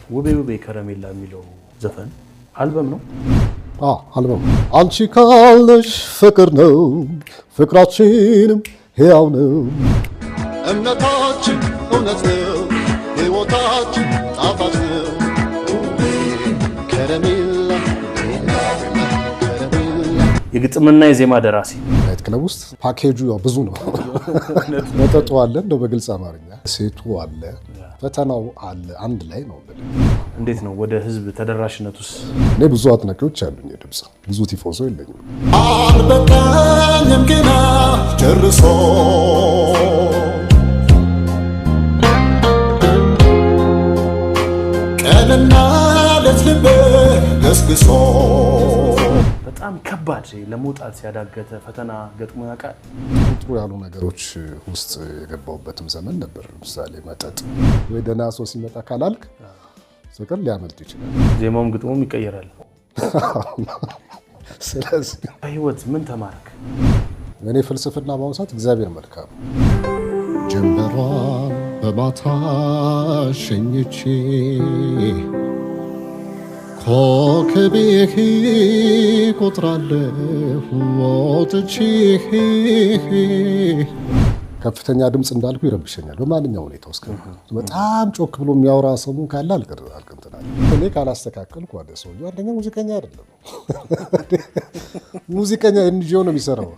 ውቤ ውቤ ከረሜላ የሚለው ዘፈን አልበም ነው? አልበም። አንቺ ካለሽ ፍቅር ነው ፍቅራችንም ሕያው ነው እምነታችን እውነት ነው ሕይወታችን ጣፋጭ ነው ከረሜላ የግጥምና የዜማ ደራሲ ናይት ክለብ ውስጥ ፓኬጁ ብዙ ነው። መጠጡ አለ፣ እንደው በግልጽ አማርኛ ሴቱ አለ፣ ፈተናው አለ፣ አንድ ላይ ነው። እንዴት ነው ወደ ህዝብ ተደራሽነቱስ? እኔ ብዙ አጥናቂዎች አሉኝ፣ የድምፅ ብዙ ቲፎዞ የለኝም። አልበቃኝም ገና ጨርሶ ቀንና ሌት ልቤ ገስግሶ በጣም ከባድ ለመውጣት ሲያዳገተ ፈተና ገጥሞ ያውቃል? ጥሩ ያሉ ነገሮች ውስጥ የገባሁበትም ዘመን ነበር። ለምሳሌ መጠጥ ወይ ደህና ሰው ሲመጣ ካላልክ ፍቅር ሊያመልጥ ይችላል። ዜማውም ግጥሙም ይቀየራል። ስለዚህ በህይወት ምን ተማርክ? እኔ ፍልስፍና በአሁኑ ሰዓት እግዚአብሔር መልካም ጀንበሯን በማታ ሸኝቼ ኮከቤህ ቆጥራለሁ ወጥቼ ከፍተኛ ድምፅ እንዳልኩ ይረብሸኛል። በማንኛውም ሁኔታ ውስጥ በጣም ጮክ ብሎ የሚያወራ ሰው ካለ አልቀንተናል። እኔ ካላስተካከልኩ ወደ ሰውዬው አንደኛ ሙዚቀኛ አይደለም። ሙዚቀኛ ኤንጂኦ ነው የሚሰራው።